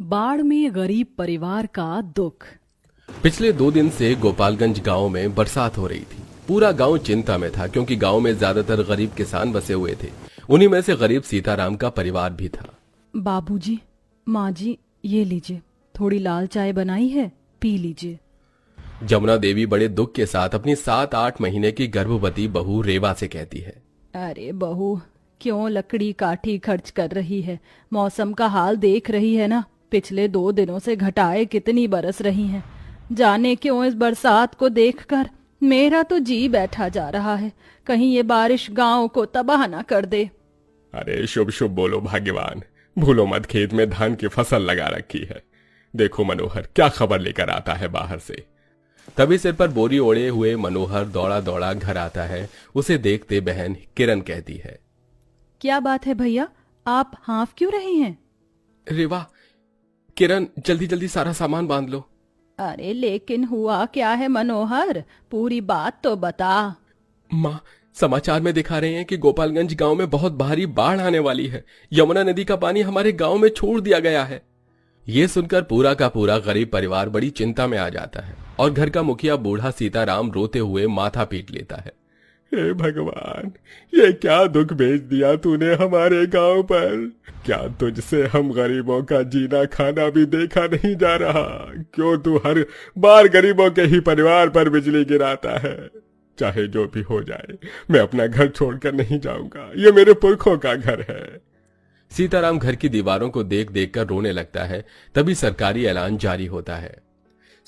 बाढ़ में गरीब परिवार का दुख। पिछले 2 दिन से गोपालगंज गांव में बरसात हो रही थी। पूरा गांव चिंता में था क्योंकि गांव में ज्यादातर गरीब किसान बसे हुए थे। उन्हीं में से गरीब सीताराम का परिवार भी था। बाबूजी, माँ जी, ये लीजिए, थोड़ी लाल चाय बनाई है, पी लीजिए। जमुना देवी बड़े दुख के साथ अपनी 7-8 महीने की गर्भवती बहू रेवा से कहती है, अरे बहू, क्यों लकड़ी काठी खर्च कर रही है? मौसम का हाल देख रही है ना, पिछले 2 दिनों से घटाएं कितनी बरस रही हैं। जाने क्यों इस बरसात को देखकर मेरा तो जी बैठा जा रहा है, कहीं ये बारिश गांव को तबाह ना कर दे। अरे शुभ शुभ बोलो भाग्यवान, भूलो मत खेत में धान की फसल लगा रखी है। देखो मनोहर क्या खबर लेकर आता है बाहर से। तभी सिर पर बोरी ओढ़े हुए मनोहर दौड़ा दौड़ा घर आता है। उसे देखते बहन किरण कहती है, क्या बात है भैया, आप हाँफ क्यों रहे हैं? रेवा, किरण, जल्दी जल्दी सारा सामान बांध लो। अरे लेकिन हुआ क्या है मनोहर, पूरी बात तो बता। माँ, समाचार में दिखा रहे हैं कि गोपालगंज गांव में बहुत भारी बाढ़ आने वाली है। यमुना नदी का पानी हमारे गांव में छोड़ दिया गया है। ये सुनकर पूरा का पूरा गरीब परिवार बड़ी चिंता में आ जाता है और घर का मुखिया बूढ़ा सीताराम रोते हुए माथा पीट लेता है। हे भगवान, ये क्या दुख भेज दिया तूने हमारे गांव पर। क्या तुझसे हम गरीबों का जीना खाना भी देखा नहीं जा रहा? क्यों तू हर बार गरीबों के ही परिवार पर बिजली गिराता है? चाहे जो भी हो जाए, मैं अपना घर छोड़कर नहीं जाऊंगा। ये मेरे पुरखों का घर है। सीताराम घर की दीवारों को देख देख कर रोने लगता है। तभी सरकारी ऐलान जारी होता है,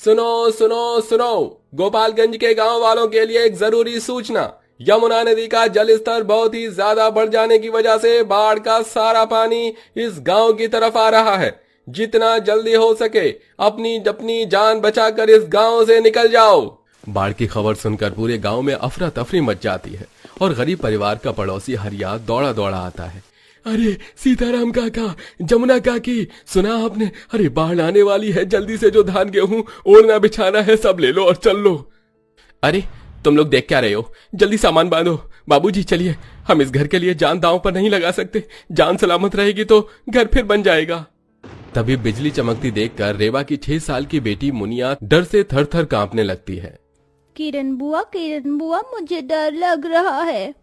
सुनो सुनो सुनो, गोपालगंज के गांव वालों के लिए एक जरूरी सूचना। यमुना नदी का जल स्तर बहुत ही ज्यादा बढ़ जाने की वजह से बाढ़ का सारा पानी इस गांव की तरफ आ रहा है। जितना जल्दी हो सके अपनी अपनी जान बचाकर इस गांव से निकल जाओ। बाढ़ की खबर सुनकर पूरे गांव में अफरा तफरी मच जाती है और गरीब परिवार का पड़ोसी हरिया दौड़ा दौड़ा आता है। अरे सीताराम काका, जमुना काकी, सुना आपने? अरे बाढ़ आने वाली है, जल्दी से जो धान गेहूं ओढ़ना बिछाना है सब ले लो और चल लो। अरे तुम लोग देख क्या रहे हो, जल्दी सामान बांधो। बाबूजी चलिए, हम इस घर के लिए जान दांव पर नहीं लगा सकते। जान सलामत रहेगी तो घर फिर बन जाएगा। तभी बिजली चमकती देखकर रेवा की 6 साल की बेटी मुनिया डर से थर थर कांपने लगती है। किरण बुआ, मुझे डर लग रहा है।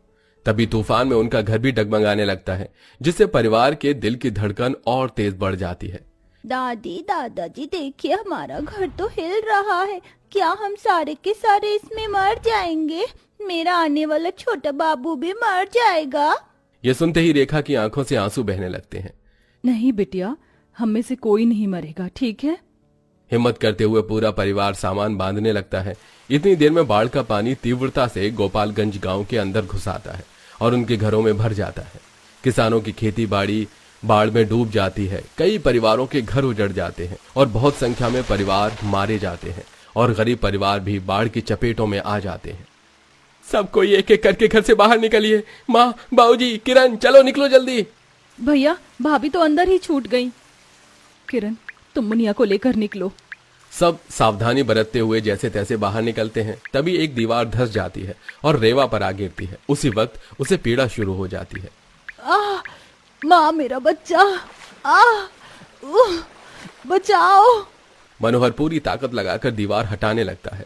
तभी तूफान में उनका घर भी डगमगाने लगता है, जिससे परिवार के दिल की धड़कन और तेज बढ़ जाती है। दादी दादाजी देखिए, हमारा घर तो हिल रहा है। क्या हम सारे के सारे इसमें मर जाएंगे? मेरा आने वाला छोटा बाबू भी मर जाएगा। ये सुनते ही रेखा की आंखों से आंसू बहने लगते हैं। नहीं बिटिया, हम में से कोई नहीं मरेगा, ठीक है? हिम्मत करते हुए पूरा परिवार सामान बांधने लगता है। इतनी देर में बाढ़ का पानी तीव्रता से गोपालगंज गांव के अंदर घुस आता है और उनके घरों में भर जाता है। किसानों की खेती बाड़ी बाढ़ में डूब जाती है। कई परिवारों के घर उजड़ जाते हैं और बहुत संख्या में परिवार मारे जाते हैं और गरीब परिवार भी बाढ़ की चपेटों में आ जाते हैं। सब कोई एक एक करके घर से बाहर निकलिए। माँ, बाबूजी, किरण, चलो निकलो जल्दी। भैया, भाभी तो अंदर ही छूट गई। किरण, तुम मुनिया को लेकर निकलो। सब सावधानी बरतते हुए जैसे तैसे बाहर निकलते हैं। तभी एक दीवार धंस जाती है और रेवा पर आ गिरती है। उसी वक्त उसे पीड़ा शुरू हो जाती है। माँ, मेरा बच्चा, बचाओ। मनोहर पूरी ताकत लगाकर दीवार हटाने लगता है।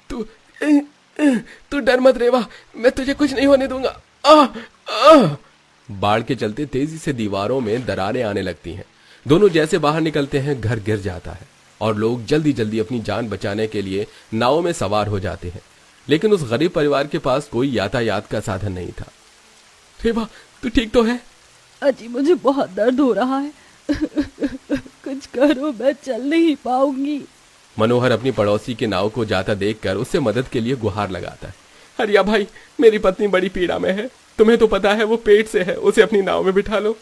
तू डर मत रेवा, मैं तुझे कुछ नहीं होने दूंगा। बाढ़ के चलते तेजी से दीवारों में दरारें आने लगती हैं। दोनों जैसे बाहर निकलते हैं, घर गिर जाता है और लोग जल्दी जल्दी अपनी जान बचाने के लिए नावों में सवार हो जाते हैं। लेकिन उस गरीब परिवार के पास कोई यातायात का साधन नहीं था। रेवा, तू ठीक तो है? अजी, मुझे बहुत दर्द हो रहा है। कुछ करो, मैं चल नहीं पाऊंगी। मनोहर अपनी पड़ोसी के नाव को जाता देखकर उससे मदद के लिए गुहार लगाता है। हरिया भाई, मेरी पत्नी बड़ी पीड़ा में है, तुम्हें तो पता है वो पेट से है, उसे अपनी नाव में बिठा लो।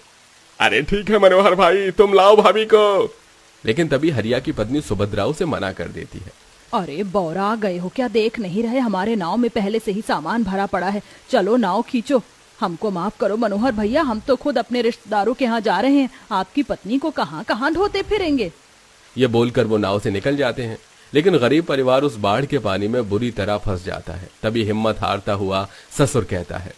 अरे ठीक है मनोहर भाई, तुम लाओ भाभी को। लेकिन तभी हरिया की पत्नी सुभद्रा उसे मना कर देती है। अरे बौरा गए हो क्या, देख नहीं रहे हमारे नाव में पहले से ही सामान भरा पड़ा है। चलो नाव खींचो। हमको माफ करो मनोहर भैया, हम तो खुद अपने रिश्तेदारों के यहाँ जा रहे हैं। आपकी पत्नी को कहाँ कहाँ ढोते फिरेंगे। ये बोलकर वो नाव से निकल जाते हैं। लेकिन गरीब परिवार उस बाढ़ के पानी में बुरी तरह फंस जाता है। तभी हिम्मत हारता हुआ ससुर कहता है,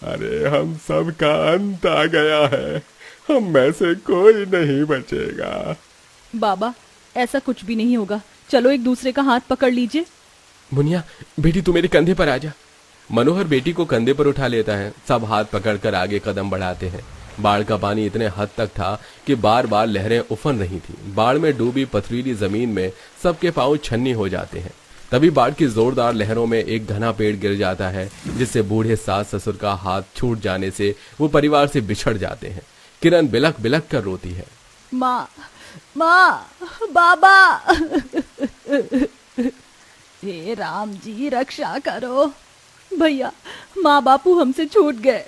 अरे हम सब का अंत आ गया है, हम में से कोई नहीं बचेगा। बाबा ऐसा कुछ भी नहीं होगा, चलो एक दूसरे का हाथ पकड़ लीजिए। मुनिया बेटी तू मेरे कंधे पर आ जा। मनोहर बेटी को कंधे पर उठा लेता है। सब हाथ पकड़कर आगे कदम बढ़ाते हैं। बाढ़ का पानी इतने हद तक था कि बार बार लहरें उफन रही थी। बाढ़ में डूबी पथरीली जमीन में सबके पांव छन्नी हो जाते हैं। तभी बाढ़ की जोरदार लहरों में एक घना पेड़ गिर जाता है, जिससे बूढ़े सास ससुर का हाथ छूट जाने से वो परिवार से बिछड़ जाते हैं। किरण बिलख बिलख कर रोती है। माँ, माँ, बाबा। हे राम जी रक्षा करो भैया, माँ बापू हमसे छूट गए।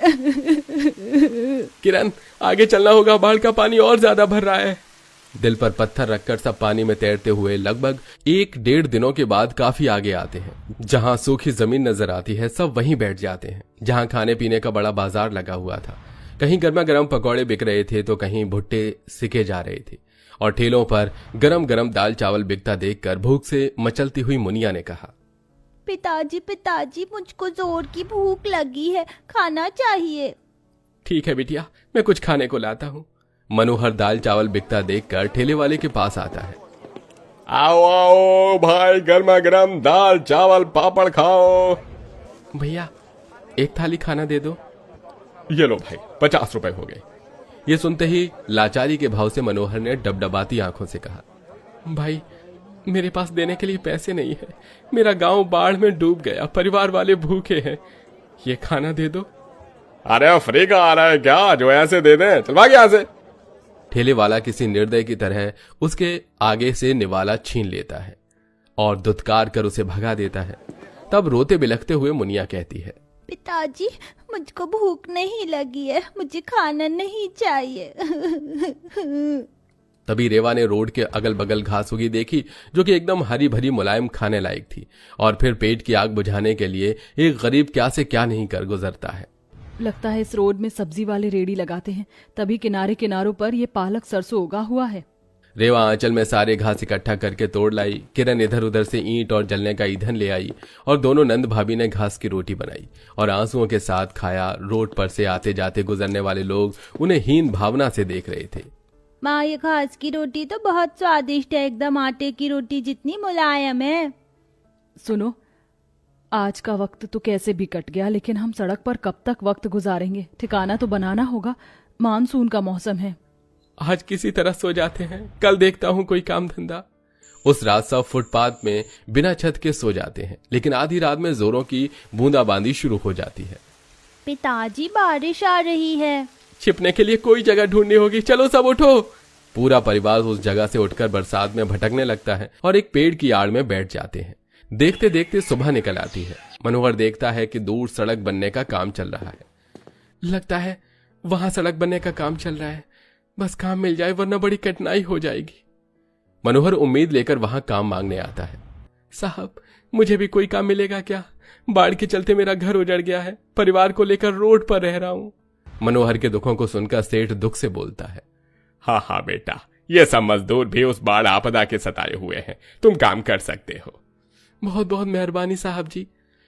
किरण आगे चलना होगा, बाढ़ का पानी और ज्यादा भर रहा है। दिल पर पत्थर रखकर सब पानी में तैरते हुए लगभग 1-1.5 दिनों के बाद काफी आगे आते हैं। जहां सूखी जमीन नजर आती है सब वहीं बैठ जाते हैं। जहां खाने पीने का बड़ा बाजार लगा हुआ था। कहीं गर्मा गर्म पकौड़े बिक रहे थे तो कहीं भुट्टे सिके जा रहे थे और ठेलों पर गरम गरम दाल चावल बिकता देखकर भूख से मचलती हुई मुनिया ने कहा, पिताजी पिताजी, मुझको जोर की भूख लगी है, खाना चाहिए। ठीक है बिटिया, मैं कुछ खाने को लाता हूँ। मनोहर दाल चावल बिकता देखकर ठेले वाले के पास आता है। आओ आओ भाई, गर्मा गर्म दाल चावल पापड़ खाओ। भैया एक थाली खाना दे दो। ये लो भाई, 50 रुपए हो गए। ये सुनते ही लाचारी के भाव से मनोहर ने डबडबाती आंखों से कहा, भाई मेरे पास देने के लिए पैसे नहीं है। मेरा गांव बाढ़ में डूब गया, परिवार वाले भूखे हैं, ये खाना दे दो। अरे फ्री का आ रहा है क्या, जो ऐसे दे दें, चल भाग यहाँ से। ठेले वाला किसी निर्दय की तरह उसके आगे से निवाला छीन लेता है और दुत्कार कर उसे भगा देता है। तब रोते बिलखते हुए मुनिया कहती है, पिताजी मुझको भूख नहीं लगी है, मुझे खाना नहीं चाहिए। तभी रेवा ने रोड के अगल बगल घास उगी देखी, जो कि एकदम हरी भरी मुलायम खाने लायक थी। और फिर पेट की आग बुझाने के लिए एक गरीब क्या से क्या नहीं कर गुजरता है। लगता है इस रोड में सब्जी वाले रेड़ी लगाते हैं, तभी किनारे किनारों पर ये पालक सरसों उगा हुआ है। रेवा आंचल में सारे घास इकट्ठा करके तोड़ लाई। किरण इधर उधर से ईंट और जलने का ईंधन ले आई और दोनों नंद भाभी ने घास की रोटी बनाई और आंसुओं के साथ खाया। रोड पर से आते जाते गुजरने वाले लोग उन्हें हीन भावना से देख रहे थे। माँ, ये घास की रोटी तो बहुत स्वादिष्ट है, एकदम आटे की रोटी जितनी मुलायम है। सुनो, आज का वक्त तो कैसे भी कट गया, लेकिन हम सड़क पर कब तक वक्त गुजारेंगे? ठिकाना तो बनाना होगा। मानसून का मौसम है। आज किसी तरह सो जाते हैं, कल देखता हूँ कोई काम धंधा। उस रात सब फुटपाथ में बिना छत के सो जाते हैं, लेकिन आधी रात में जोरों की बूंदाबांदी शुरू हो जाती है। पिताजी बारिश आ रही है। छिपने के लिए कोई जगह ढूंढनी होगी, चलो सब उठो। पूरा परिवार उस जगह से उठकर बरसात में भटकने लगता है और एक पेड़ की आड़ में बैठ जाते हैं। देखते देखते सुबह निकल आती है। मनोहर देखता है कि दूर सड़क बनने का काम चल रहा है। लगता है वहां सड़क बनने का काम चल रहा है, बस काम मिल जाए वरना बड़ी कठिनाई हो जाएगी। मनोहर उम्मीद लेकर वहां काम मांगने आता है। साहब मुझे भी कोई काम मिलेगा क्या? बाढ़ के चलते मेरा घर उजड़ गया है, परिवार को लेकर रोड पर रह रहा हूं। मनोहर के दुखों को सुनकर सेठ दुख से बोलता है, हाँ हाँ बेटा, ये सब मजदूर भी उस बाढ़ आपदा के सताए हुए हैं, तुम काम कर सकते हो। बहुत बहुत मेहरबानी साहब जी।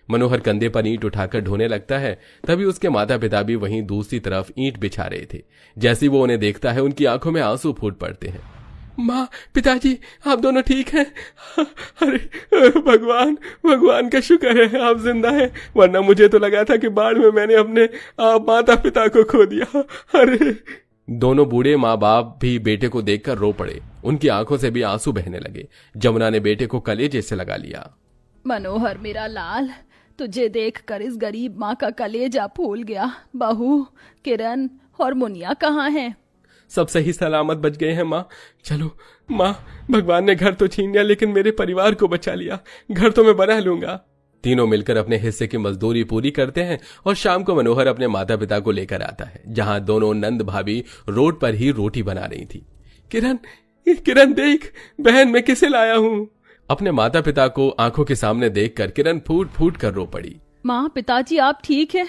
मनोहर कंधे पर ईंट उठाकर ढोने लगता है। तभी उसके माता पिता भी वहीं दूसरी तरफ ईंट बिछा रहे थे। जैसे वो उन्हें देखता है उनकी आंखों में आंसू फूट पड़ते हैं। माँ, पिताजी, आप दोनों ठीक हैं? अरे भगवान, भगवान का शुक्र है आप जिंदा हैं, वरना मुझे तो लगा था कि बाढ़ में मैंने अपने माता पिता को खो दिया। अरे दोनों बूढ़े माँ बाप भी बेटे को देखकर रो पड़े। उनकी आंखों से भी आंसू बहने लगे। जमुना ने बेटे को कलेजे से लगा लिया। मनोहर मेरा लाल, तुझे देखकर इस गरीब माँ का कलेजा फूल गया। बहू, किरण और मुनिया कहाँ हैं? सब सही सलामत बच गए हैं माँ। चलो माँ, भगवान ने घर तो छीन लिया लेकिन मेरे परिवार को बचा लिया। घर तो मैं बना लूंगा। तीनों मिलकर अपने हिस्से की मजदूरी पूरी करते हैं और शाम को मनोहर अपने माता पिता को लेकर आता है, जहां दोनों नंद भाभी रोड पर ही रोटी बना रही थी। किरण, किरण देख, बहन मैं किसे लाया हूँ। अपने माता पिता को आंखों के सामने देखकर किरण फूट फूट कर रो पड़ी। माँ, पिताजी आप ठीक हैं?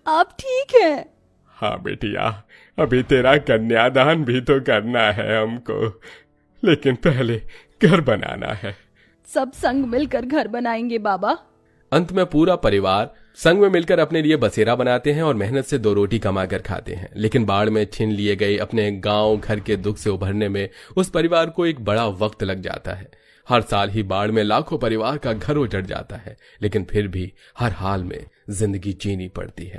आप ठीक हैं? हाँ बेटिया, अभी तेरा कन्यादान भी तो करना है हमको, लेकिन पहले घर बनाना है। सब संग मिलकर घर बनाएंगे बाबा। अंत में पूरा परिवार संग में मिलकर अपने लिए बसेरा बनाते हैं और मेहनत से 2 रोटी कमाकर खाते हैं। लेकिन बाढ़ में छीन लिए गए अपने गांव घर के दुख से उभरने में उस परिवार को एक बड़ा वक्त लग जाता है। हर साल ही बाढ़ में लाखों परिवार का घर उजड़ जाता है, लेकिन फिर भी हर हाल में जिंदगी जीनी पड़ती है।